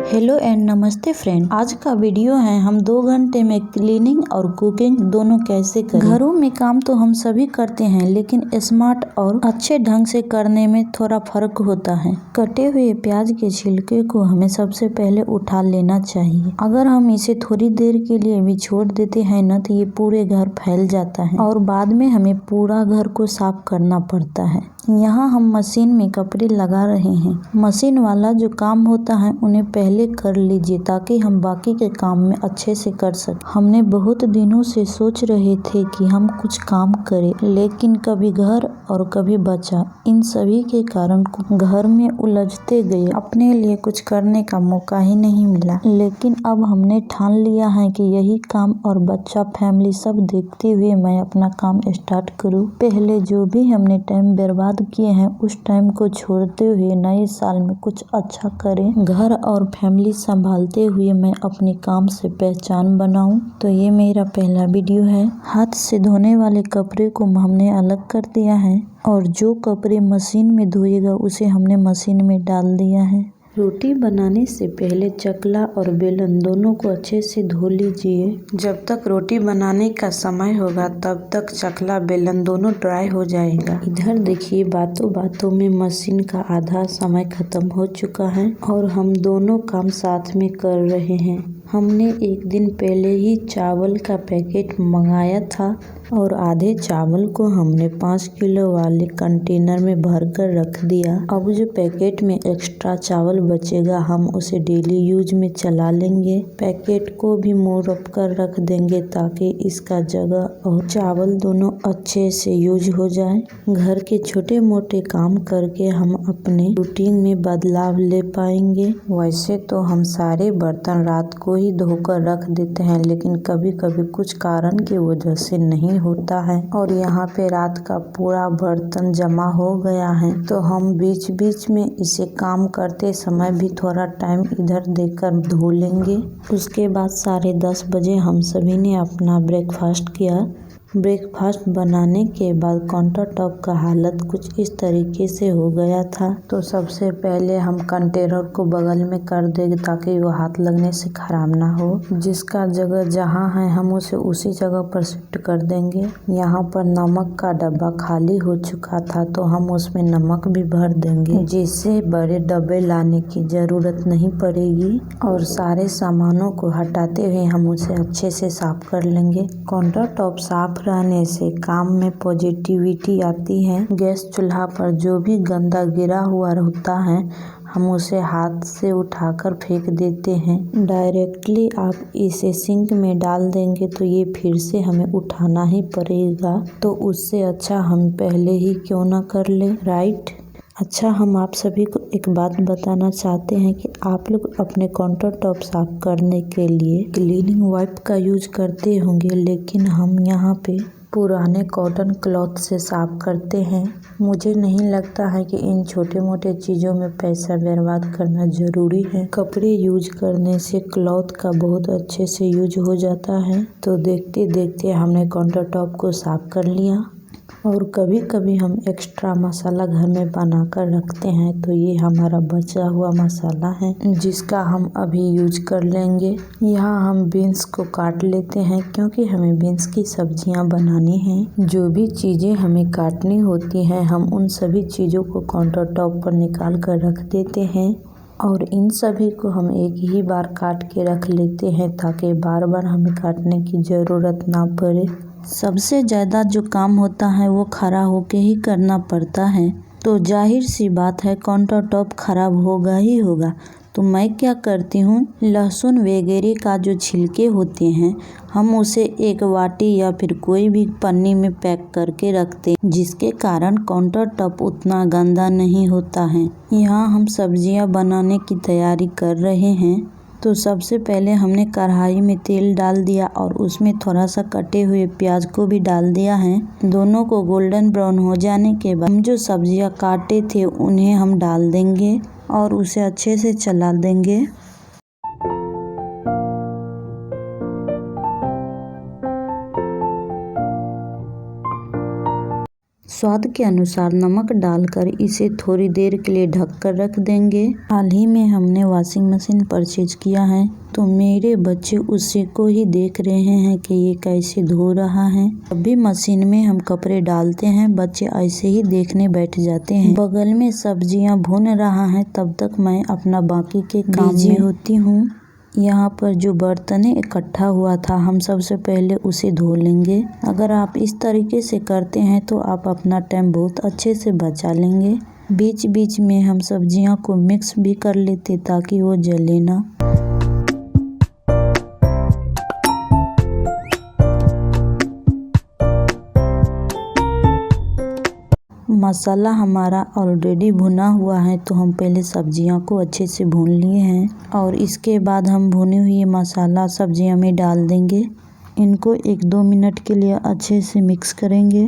Hello and नमस्ते friend. आज का वीडियो है हम 2 घंटे में क्लीनिंग और कुकिंग दोनों कैसे करें। घरों में काम तो हम सभी करते हैं, लेकिन स्मार्ट और अच्छे ढंग से करने में थोड़ा फर्क होता है। कटे हुए प्याज के छिलके को हमें सबसे पहले उठा लेना चाहिए। अगर हम इसे थोड़ी देर के लिए भी छोड़ देते हैं न, तो ये पूरे घर फैल जाता है और बाद में हमें पूरा घर को साफ करना पड़ता है। यहाँ हम मशीन में कपड़े लगा रहे हैं। मशीन वाला जो काम होता है उन्हें पहले कर लीजिए, ताकि हम बाकी के काम में अच्छे से कर सकें। हमने बहुत दिनों से सोच रहे थे कि हम कुछ काम करें, लेकिन कभी घर और कभी बच्चा, इन सभी के कारण घर में उलझते गए। अपने लिए कुछ करने का मौका ही नहीं मिला। लेकिन अब हमने ठान लिया है कि यही काम और बच्चा, फैमिली सब देखते हुए मैं अपना काम स्टार्ट करूँ। पहले जो भी हमने टाइम बर्बाद किए हैं, उस टाइम को छोड़ते हुए नए साल में कुछ अच्छा करें। घर और फैमिली संभालते हुए मैं अपने काम से पहचान बनाऊं। तो ये मेरा पहला वीडियो है। हाथ से धोने वाले कपड़े को हमने अलग कर दिया है और जो कपड़े मशीन में धोएगा उसे हमने मशीन में डाल दिया है। रोटी बनाने से पहले चकला और बेलन दोनों को अच्छे से धो लीजिए। जब तक रोटी बनाने का समय होगा तब तक चकला बेलन दोनों ड्राई हो जाएगा। इधर देखिए, बातों बातों में मशीन का आधा समय खत्म हो चुका है और हम दोनों काम साथ में कर रहे हैं। हमने एक दिन पहले ही चावल का पैकेट मंगाया था और आधे चावल को हमने 5 किलो वाले कंटेनर में भर कर रख दिया। अब जो पैकेट में एक्स्ट्रा चावल बचेगा, हम उसे डेली यूज में चला लेंगे। पैकेट को भी मोड़ कर रख देंगे ताकि इसका जगह और चावल दोनों अच्छे से यूज हो जाए। घर के छोटे मोटे काम करके हम अपने रूटीन में बदलाव ले पाएंगे। वैसे तो हम सारे बर्तन रात को ही धोकर रख देते हैं, लेकिन कभी कभी कुछ कारण की वजह से नहीं होता है और यहाँ पे रात का पूरा बर्तन जमा हो गया है। तो हम बीच बीच में इसे काम करते समय भी थोड़ा टाइम इधर देकर धो लेंगे। उसके बाद 10:30 बजे हम सभी ने अपना ब्रेकफास्ट किया। ब्रेकफास्ट बनाने के बाद काउंटर टॉप का हालत कुछ इस तरीके से हो गया था। तो सबसे पहले हम कंटेनर को बगल में कर देंगे ताकि वो हाथ लगने से खराब ना हो। जिसका जगह जहाँ है हम उसे उसी जगह पर शिफ्ट कर देंगे। यहाँ पर नमक का डब्बा खाली हो चुका था, तो हम उसमें नमक भी भर देंगे, जिससे बड़े डब्बे लाने की जरूरत नहीं पड़ेगी। और सारे सामानों को हटाते हुए हम उसे अच्छे से साफ कर लेंगे। काउंटर टॉप साफ रहने से काम में पॉजिटिविटी आती है। गैस चूल्हा पर जो भी गंदा गिरा हुआ होता है, हम उसे हाथ से उठाकर फेंक देते हैं। डायरेक्टली आप इसे सिंक में डाल देंगे तो ये फिर से हमें उठाना ही पड़ेगा। तो उससे अच्छा हम पहले ही क्यों ना कर ले, राइट। अच्छा, हम आप सभी को एक बात बताना चाहते हैं कि आप लोग अपने काउंटर टॉप साफ करने के लिए क्लीनिंग वाइप का यूज करते होंगे, लेकिन हम यहाँ पे पुराने कॉटन क्लॉथ से साफ करते हैं। मुझे नहीं लगता है कि इन छोटे मोटे चीज़ों में पैसा बर्बाद करना ज़रूरी है। कपड़े यूज करने से क्लॉथ का बहुत अच्छे से यूज हो जाता है। तो देखते देखते हमने काउंटर टॉप को साफ कर लिया। और कभी कभी हम एक्स्ट्रा मसाला घर में बना कर रखते हैं, तो ये हमारा बचा हुआ मसाला है जिसका हम अभी यूज कर लेंगे। यहाँ हम बीन्स को काट लेते हैं क्योंकि हमें बीन्स की सब्जियां बनानी हैं। जो भी चीज़ें हमें काटनी होती हैं, हम उन सभी चीज़ों को काउंटर टॉप पर निकाल कर रख देते हैं और इन सभी को हम एक ही बार काट के रख लेते हैं ताकि बार बार हमें काटने की ज़रूरत ना पड़े। सबसे ज़्यादा जो काम होता है वो खड़ा होके ही करना पड़ता है, तो जाहिर सी बात है काउंटर टॉप खराब होगा ही होगा। तो मैं क्या करती हूँ, लहसुन वगैरह का जो छिलके होते हैं, हम उसे एक वाटी या फिर कोई भी पन्नी में पैक करके रखते हैं, जिसके कारण काउंटर टॉप उतना गंदा नहीं होता है। यहाँ हम सब्जियाँ बनाने की तैयारी कर रहे हैं। तो सबसे पहले हमने कढ़ाई में तेल डाल दिया और उसमें थोड़ा सा कटे हुए प्याज को भी डाल दिया है। दोनों को गोल्डन ब्राउन हो जाने के बाद हम जो सब्जियां काटे थे उन्हें हम डाल देंगे और उसे अच्छे से चला देंगे। स्वाद के अनुसार नमक डालकर इसे थोड़ी देर के लिए ढककर रख देंगे। हाल ही में हमने वॉशिंग मशीन परचेज किया है, तो मेरे बच्चे उसी को ही देख रहे हैं कि ये कैसे धो रहा है। अभी मशीन में हम कपड़े डालते हैं, बच्चे ऐसे ही देखने बैठ जाते हैं। बगल में सब्जियां भून रहा है, तब तक मैं अपना बाकी के काम में होती हूँ। यहाँ पर जो बर्तनें इकट्ठा हुआ था, हम सबसे पहले उसे धो लेंगे। अगर आप इस तरीके से करते हैं तो आप अपना टाइम बहुत अच्छे से बचा लेंगे। बीच बीच में हम सब्जियां को मिक्स भी कर लेते ताकि वो जले ना। मसाला हमारा ऑलरेडी भुना हुआ है, तो हम पहले सब्जियां को अच्छे से भून लिए हैं और इसके बाद हम भुने हुए मसाला सब्जियां में डाल देंगे। इनको 1-2 मिनट के लिए अच्छे से मिक्स करेंगे।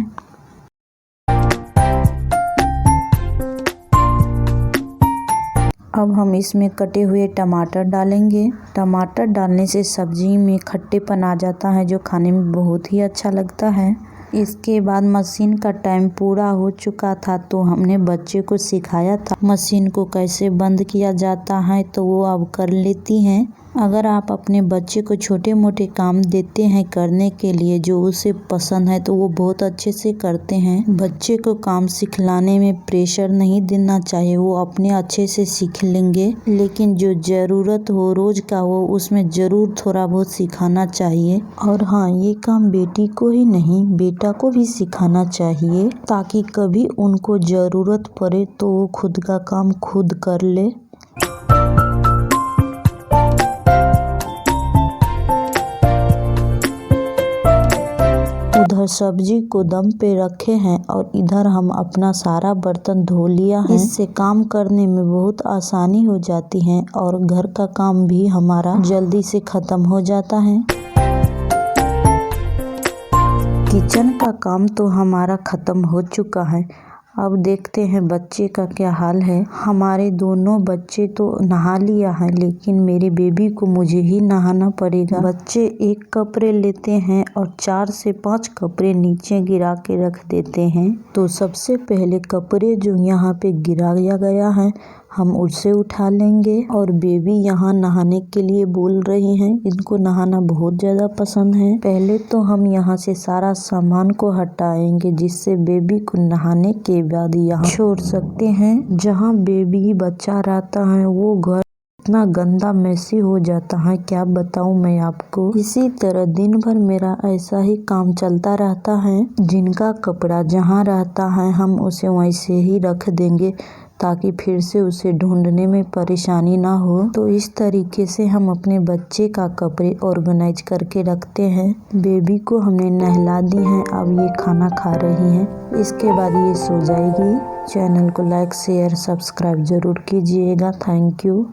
अब हम इसमें कटे हुए टमाटर डालेंगे। टमाटर डालने से सब्जी में खट्टेपन आ जाता है, जो खाने में बहुत ही अच्छा लगता है। इसके बाद मशीन का टाइम पूरा हो चुका था, तो हमने बच्चे को सिखाया था मशीन को कैसे बंद किया जाता है, तो वो अब कर लेती हैं। अगर आप अपने बच्चे को छोटे मोटे काम देते हैं करने के लिए जो उसे पसंद है, तो वो बहुत अच्छे से करते हैं। बच्चे को काम सिखलाने में प्रेशर नहीं देना चाहिए, वो अपने अच्छे से सीख लेंगे। लेकिन जो ज़रूरत हो रोज़ का, वो उसमें ज़रूर थोड़ा बहुत सिखाना चाहिए। और हाँ, ये काम बेटी को ही नहीं बेटा को भी सिखाना चाहिए, ताकि कभी उनको ज़रूरत पड़े तो वो खुद का काम खुद कर ले। उधर सब्जी को दम पे रखे हैं और इधर हम अपना सारा बर्तन धो लिया है। इससे काम करने में बहुत आसानी हो जाती है और घर का काम भी हमारा जल्दी से खत्म हो जाता है। किचन का काम तो हमारा खत्म हो चुका है। अब देखते हैं बच्चे का क्या हाल है। हमारे दोनों बच्चे तो नहा लिया है, लेकिन मेरे बेबी को मुझे ही नहाना पड़ेगा। बच्चे एक कपड़े लेते हैं और 4 से 5 कपड़े नीचे गिरा के रख देते हैं। तो सबसे पहले कपड़े जो यहाँ पे गिराया गया है, हम उसे उठा लेंगे। और बेबी यहाँ नहाने के लिए बोल रही हैं, इनको नहाना बहुत ज़्यादा पसंद है। पहले तो हम यहाँ से सारा सामान को हटाएंगे, जिससे बेबी को नहाने के बाद यहाँ छोड़ सकते हैं। जहाँ बेबी बच्चा रहता है वो घर इतना गंदा मैसी हो जाता है, क्या बताऊं मैं आपको। इसी तरह दिन भर मेरा ऐसा ही काम चलता रहता है। जिनका कपड़ा जहाँ रहता है हम उसे वैसे ही रख देंगे, ताकि फिर से उसे ढूंढने में परेशानी ना हो। तो इस तरीके से हम अपने बच्चे का कपड़े ऑर्गेनाइज करके रखते हैं। बेबी को हमने नहला दी है, अब ये खाना खा रही है, इसके बाद ये सो जाएगी। चैनल को लाइक शेयर सब्सक्राइब जरूर कीजिएगा। Thank you.